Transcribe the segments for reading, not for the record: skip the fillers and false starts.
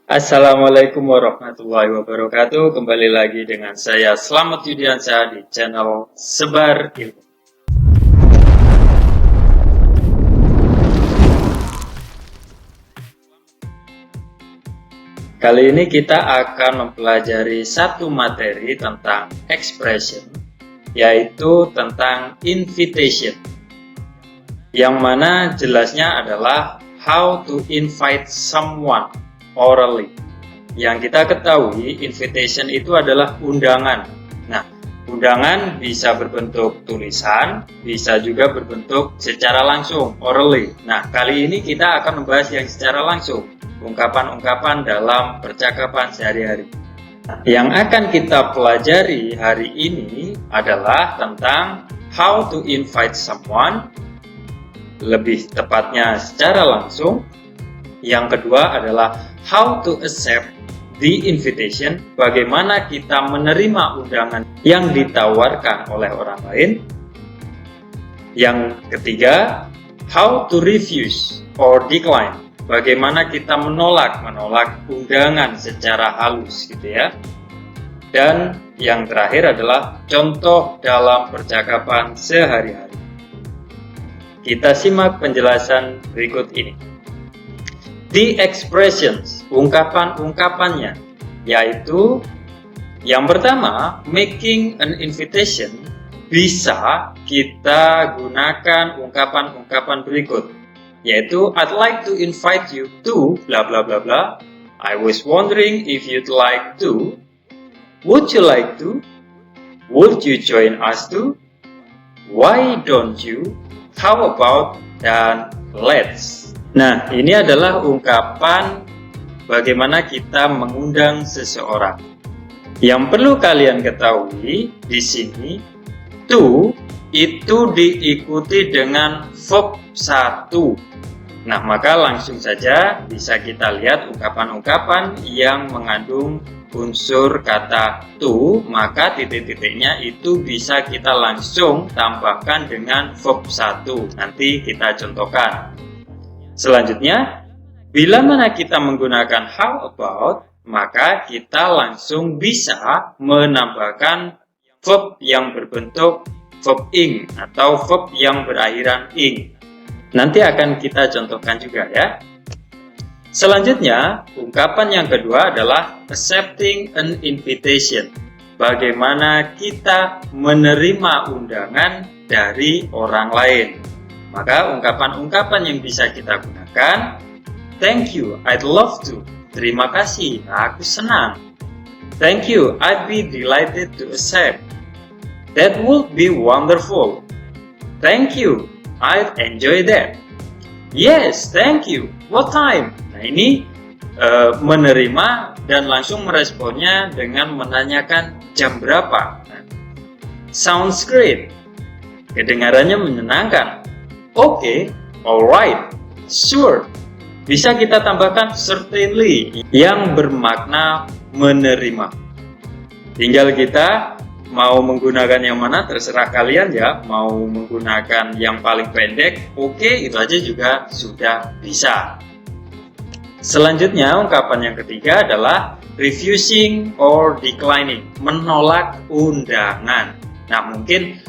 Assalamualaikum warahmatullahi wabarakatuh. Kembali lagi dengan saya Slamet Yudiansyah di channel Sebar Ilmu. Kali ini kita akan mempelajari satu materi tentang expression, yaitu tentang invitation. Yang mana jelasnya adalah how to invite someone orally. Yang kita ketahui, invitation itu adalah undangan. Nah, undangan bisa berbentuk tulisan, bisa juga berbentuk secara langsung, orally. Nah, kali ini kita akan membahas yang secara langsung, ungkapan-ungkapan dalam percakapan sehari-hari. Yang akan kita pelajari hari ini adalah tentang how to invite someone, lebih tepatnya secara langsung. Yang kedua adalah how to accept the invitation, bagaimana kita menerima undangan yang ditawarkan oleh orang lain. Yang ketiga, how to refuse or decline, bagaimana kita menolak undangan secara halus gitu ya. Dan yang terakhir adalah contoh dalam percakapan sehari-hari. Kita simak penjelasan berikut ini. The expressions, ungkapan-ungkapannya, yaitu yang pertama, making an invitation, bisa kita gunakan ungkapan-ungkapan berikut, yaitu I'd like to invite you to bla bla bla bla, I was wondering if you'd like to, would you like to, would you join us to, why don't you, how about, dan let's. Nah, ini adalah ungkapan bagaimana kita mengundang seseorang. Yang perlu kalian ketahui di sini, to itu diikuti dengan verb 1. Nah, maka langsung saja bisa kita lihat ungkapan-ungkapan yang mengandung unsur kata to, maka titik-titiknya itu bisa kita langsung tambahkan dengan verb 1. Nanti kita contohkan. Selanjutnya, bila mana kita menggunakan how about, maka kita langsung bisa menambahkan verb yang berbentuk verb ing atau verb yang berakhiran ing. Nanti akan kita contohkan juga ya. Selanjutnya, ungkapan yang kedua adalah accepting an invitation. Bagaimana kita menerima undangan dari orang lain. Maka ungkapan-ungkapan yang bisa kita gunakan, thank you, I'd love to. Terima kasih, aku senang. Thank you, I'd be delighted to accept. That would be wonderful. Thank you, I'd enjoy that. Yes, thank you. What time? Nah, ini menerima dan langsung meresponnya dengan menanyakan jam berapa. Nah, sounds great. Kedengarannya menyenangkan. Oke, alright, sure. Bisa kita tambahkan certainly yang bermakna menerima. Tinggal kita mau menggunakan yang mana, terserah kalian ya. Mau menggunakan yang paling pendek, oke, itu aja juga sudah bisa. Selanjutnya, ungkapan yang ketiga adalah refusing or declining, menolak undangan. Nah, mungkin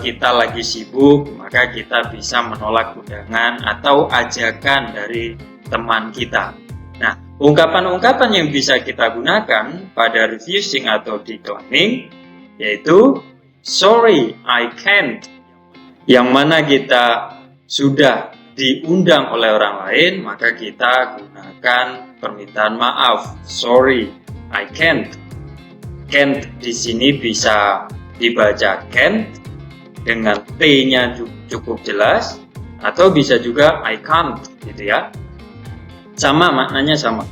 kita lagi sibuk, maka kita bisa menolak undangan atau ajakan dari teman kita. Nah, ungkapan-ungkapan yang bisa kita gunakan pada refusing atau declining yaitu sorry, I can't. Yang mana kita sudah diundang oleh orang lain, maka kita gunakan permintaan maaf. Sorry, I can't. Can't di sini bisa dibaca can't dengan T-nya cukup jelas, atau bisa juga I can't gitu ya. Sama, maknanya sama.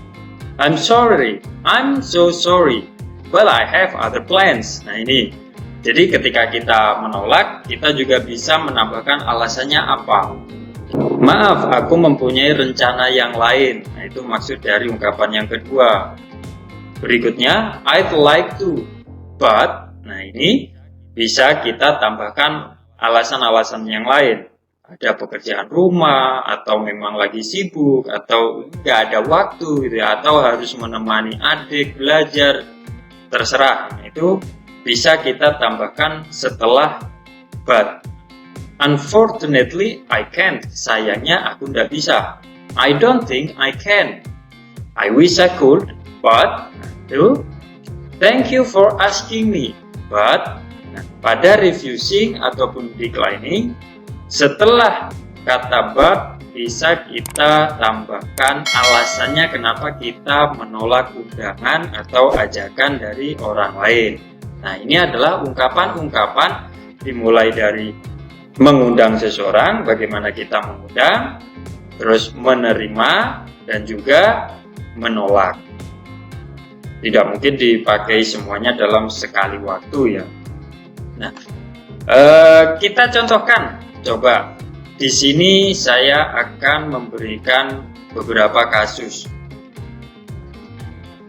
I'm sorry, I'm so sorry, but I have other plans. Nah ini, jadi ketika kita menolak, kita juga bisa menambahkan alasannya apa. Maaf, aku mempunyai rencana yang lain. Nah itu maksud dari ungkapan yang kedua. Berikutnya, I'd like to, but. Nah ini bisa kita tambahkan alasan-alasan yang lain. ada pekerjaan rumah, atau memang lagi sibuk, atau nggak ada waktu gitu ya, atau harus menemani adik belajar, terserah. Itu bisa kita tambahkan setelah but. Unfortunately, I can't. Sayangnya aku nggak bisa. I don't think I can. I wish I could, but. Thank you for asking me, but. Pada refusing ataupun declining, setelah kata but bisa kita tambahkan alasannya kenapa kita menolak undangan atau ajakan dari orang lain. Nah, ini adalah ungkapan-ungkapan dimulai dari mengundang seseorang, bagaimana kita mengundang, terus menerima, dan juga menolak. Tidak mungkin dipakai semuanya dalam sekali waktu ya. Nah, kita contohkan. Coba di sini saya akan memberikan beberapa kasus.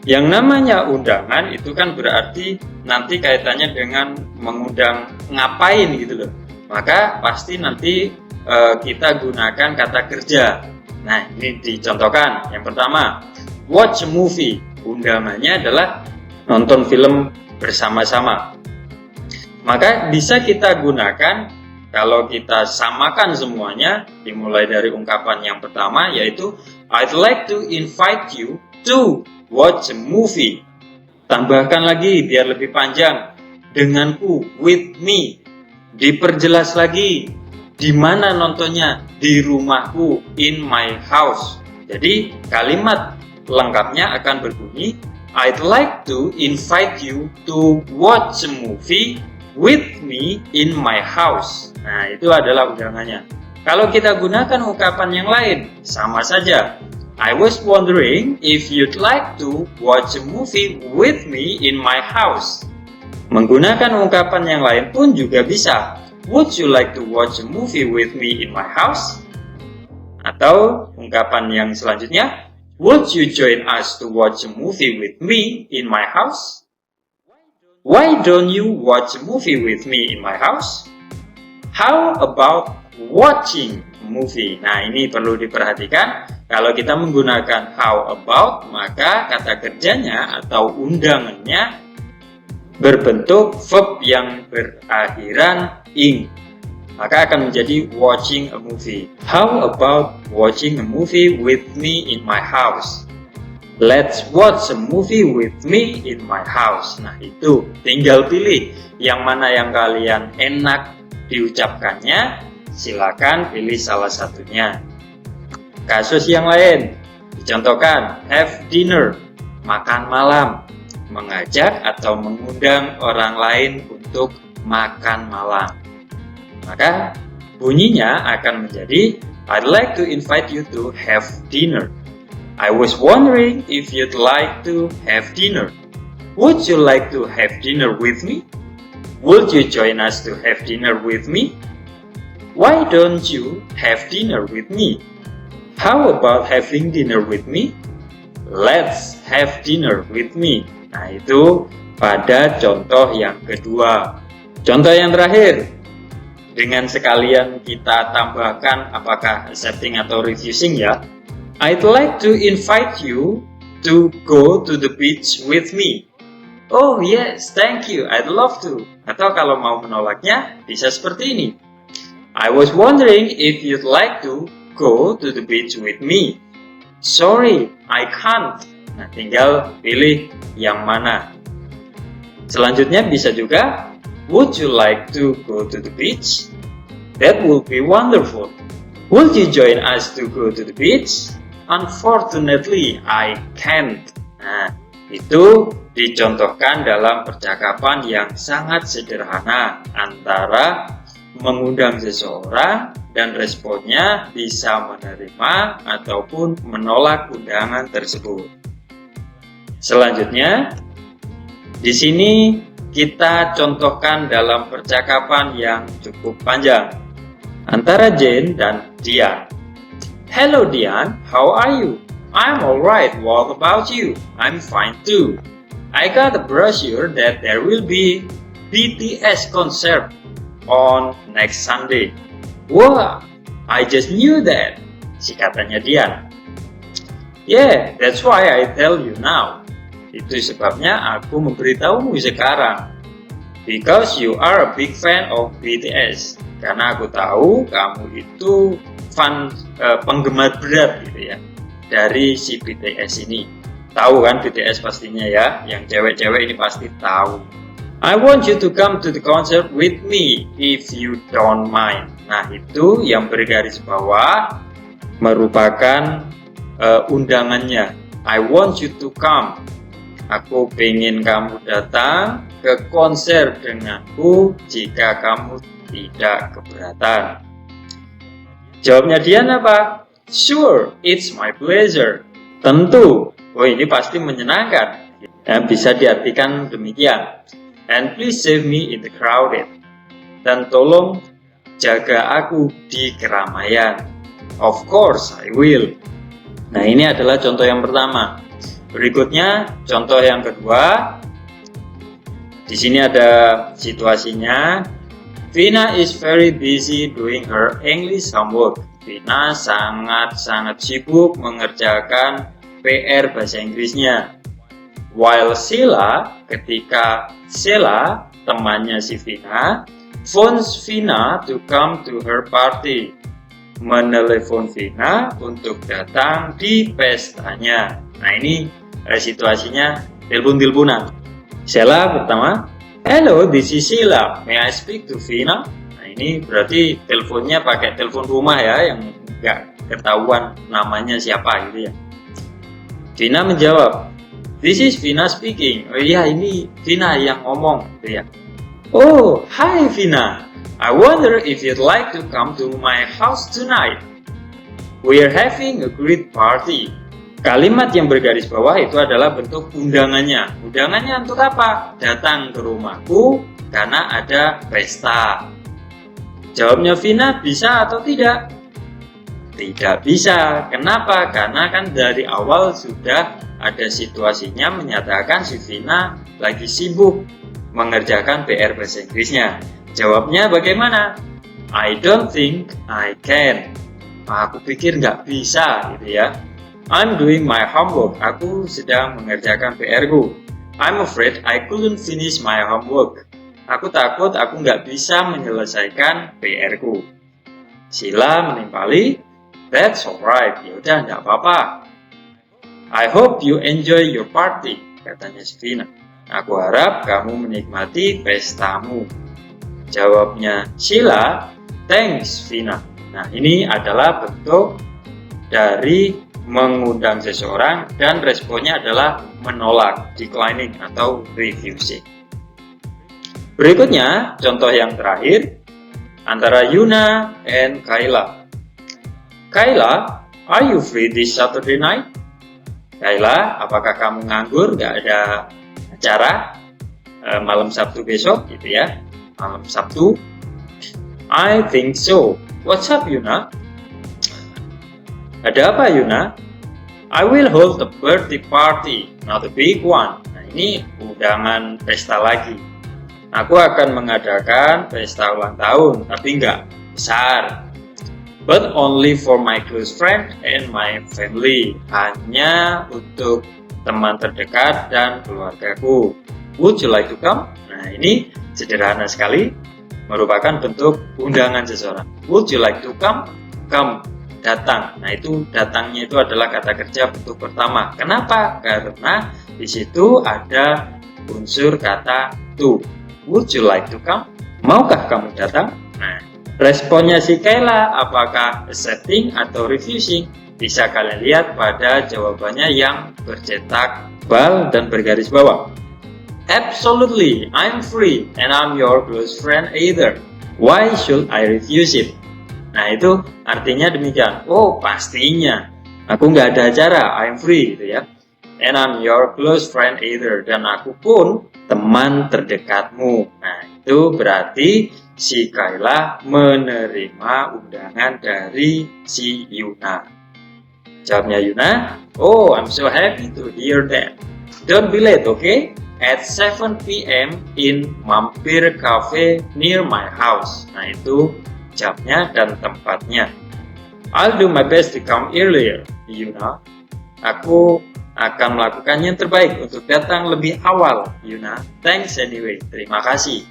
Yang namanya undangan itu kan berarti nanti kaitannya dengan mengundang ngapain gitu loh. Maka pasti nanti kita gunakan kata kerja. Nah, ini dicontohkan. Yang pertama, watch a movie. Undangannya adalah nonton film bersama-sama. Maka bisa kita gunakan kalau kita samakan semuanya, dimulai dari ungkapan yang pertama yaitu I'd like to invite you to watch a movie. Tambahkan lagi biar lebih panjang, denganku, with me. Diperjelas lagi, di mana nontonnya? Di rumahku, in my house. Jadi kalimat lengkapnya akan berbunyi I'd like to invite you to watch a movie with me in my house. Nah, itu adalah undangannya. Kalau kita gunakan ungkapan yang lain, sama saja. I was wondering if you'd like to watch a movie with me in my house. Menggunakan ungkapan yang lain pun juga bisa. Would you like to watch a movie with me in my house? Atau ungkapan yang selanjutnya, would you join us to watch a movie with me in my house? Why don't you watch a movie with me in my house? How about watching a movie? Nah, ini perlu diperhatikan. Kalau kita menggunakan how about, maka kata kerjanya atau undangannya berbentuk verb yang berakhiran ing. Maka akan menjadi watching a movie. How about watching a movie with me in my house? Let's watch a movie with me in my house. Nah, itu tinggal pilih yang mana yang kalian enak diucapkannya. Silakan pilih salah satunya. Kasus yang lain dicontohkan have dinner, makan malam, mengajak atau mengundang orang lain untuk makan malam. Maka bunyinya akan menjadi I'd like to invite you to have dinner. I was wondering if you'd like to have dinner. Would you like to have dinner with me? Would you join us to have dinner with me? Why don't you have dinner with me? How about having dinner with me? Let's have dinner with me. Nah, itu pada contoh yang kedua. Contoh yang terakhir, dengan sekalian kita tambahkan apakah accepting atau refusing ya. I'd like to invite you to go to the beach with me. Oh yes, thank you, I'd love to. Atau kalau mau menolaknya, bisa seperti ini. I was wondering if you'd like to go to the beach with me. Sorry, I can't. Nah, tinggal pilih yang mana. Selanjutnya bisa juga, would you like to go to the beach? That would be wonderful. Would you join us to go to the beach? Unfortunately, I can't. Nah, itu dicontohkan dalam percakapan yang sangat sederhana antara mengundang seseorang dan responnya bisa menerima ataupun menolak undangan tersebut. Selanjutnya, di sini kita contohkan dalam percakapan yang cukup panjang antara Jane dan Dian. Hello Dian, how are you? I'm alright, what about you? I'm fine too. I got a brochure that there will be BTS concert on next Sunday. Wah, I just knew that, si katanya Dian. Yeah, that's why I tell you now. Itu sebabnya aku memberitahumu sekarang. Because you are a big fan of BTS. Karena aku tahu kamu itu penggemar berat gitu ya dari si BTS ini. Tahu kan BTS pastinya ya, yang cewek-cewek ini pasti tahu. I want you to come to the concert with me if you don't mind. Nah, itu yang bergaris bawah merupakan undangannya. I want you to come. Aku pengen kamu datang ke konser denganku jika kamu tidak keberatan. Jawabnya Dian apa? Sure, it's my pleasure. Tentu. Oh, ini pasti menyenangkan. Bisa diartikan demikian. And please save me in the crowded. Dan tolong jaga aku di keramaian. Of course, I will. Nah, ini adalah contoh yang pertama. Berikutnya, contoh yang kedua. Di sini ada situasinya. Vina is very busy doing her English homework. Vina sangat sibuk mengerjakan PR bahasa Inggrisnya. While Sheila, ketika Sheila, temannya si Vina, phones Vina to come to her party. Menelepon Vina untuk datang di pestanya. Nah, ini situasinya telepon-teleponan. Sheila pertama, hello, this is Sheila. May I speak to Vina? Nah, ini berarti teleponnya pakai telepon rumah ya, yang nggak ketahuan namanya siapa gitu ya. Vina menjawab, this is Vina speaking. Oh iya, ini Vina yang ngomong gitu ya. Oh, hi Vina. I wonder if you'd like to come to my house tonight. We're having a great party. Kalimat yang bergaris bawah itu adalah bentuk undangannya. Undangannya untuk apa? Datang ke rumahku karena ada pesta. Jawabnya Vina, bisa atau tidak? Tidak bisa. Kenapa? Karena kan dari awal sudah ada situasinya menyatakan si Vina lagi sibuk mengerjakan PR bahasa Inggrisnya. Jawabnya bagaimana? I don't think I can. Aku pikir nggak bisa gitu ya. I'm doing my homework. Aku sedang mengerjakan PR-ku. I'm afraid I couldn't finish my homework. Aku takut aku nggak bisa menyelesaikan PR-ku. Sheila menimpali, that's alright. Yaudah, nggak apa-apa. I hope you enjoy your party, katanya si Vina. Aku harap kamu menikmati pestamu. Jawabnya Sheila, thanks Vina. Nah, ini adalah bentuk dari mengundang seseorang dan responnya adalah menolak, declining atau refusing. Berikutnya, contoh yang terakhir antara Yuna and Kayla. Kayla, are you free this Saturday night? Kayla, apakah kamu nganggur, gak ada acara malam Sabtu besok gitu ya? Malam Sabtu? I think so. What's up Yuna? Ada apa Yuna? I will hold a birthday party, not a big one. Nah, ini undangan pesta lagi. Aku akan mengadakan pesta ulang tahun, tapi nggak besar. But only for my close friend and my family. Hanya untuk teman terdekat dan keluargaku. Would you like to come? Nah, ini sederhana sekali, merupakan bentuk undangan seseorang. Would you like to come? Come. Datang. Nah, itu datangnya itu adalah kata kerja bentuk pertama. Kenapa? Karena di situ ada unsur kata to. Would you like to come? Maukah kamu datang? Nah, responnya si Kayla apakah accepting atau refusing? Bisa kalian lihat pada jawabannya yang bercetak bal dan bergaris bawah. Absolutely, I'm free and I'm your close friend either. Why should I refuse it? Nah, itu artinya demikian. Oh, pastinya. Aku nggak ada acara, I'm free gitu ya. And I'm your close friend either. Dan aku pun teman terdekatmu. Nah, itu berarti si Kayla menerima undangan dari si Yuna. Jawabnya Yuna, oh, I'm so happy to hear that. Don't be late, okay? At 7 p.m. in Mampir Cafe near my house. Nah, itu jamnya dan tempatnya. I'll do my best to come earlier, you know. Aku akan melakukan yang terbaik untuk datang lebih awal, you know. Thanks anyway, terima kasih.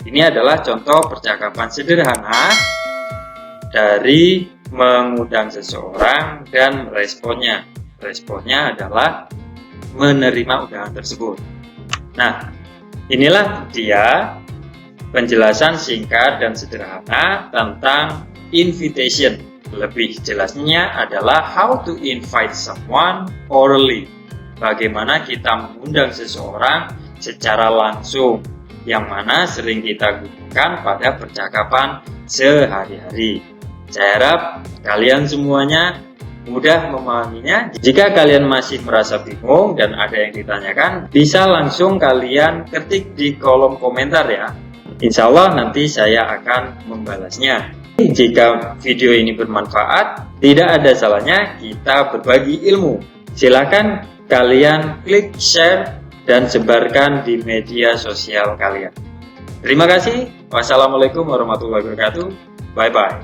Ini adalah contoh percakapan sederhana dari mengundang seseorang dan responnya. Responnya adalah menerima undangan tersebut. Nah, inilah dia penjelasan singkat dan sederhana tentang invitation. Lebih jelasnya adalah how to invite someone orally. Bagaimana kita mengundang seseorang secara langsung, yang mana sering kita gunakan pada percakapan sehari-hari. Saya harap kalian semuanya mudah memahaminya. Jika kalian masih merasa bingung dan ada yang ditanyakan, bisa langsung kalian ketik di kolom komentar ya. Insya Allah nanti saya akan membalasnya. Jika video ini bermanfaat, tidak ada salahnya kita berbagi ilmu. Silakan kalian klik share dan sebarkan di media sosial kalian. Terima kasih. Wassalamualaikum warahmatullahi wabarakatuh. Bye-bye.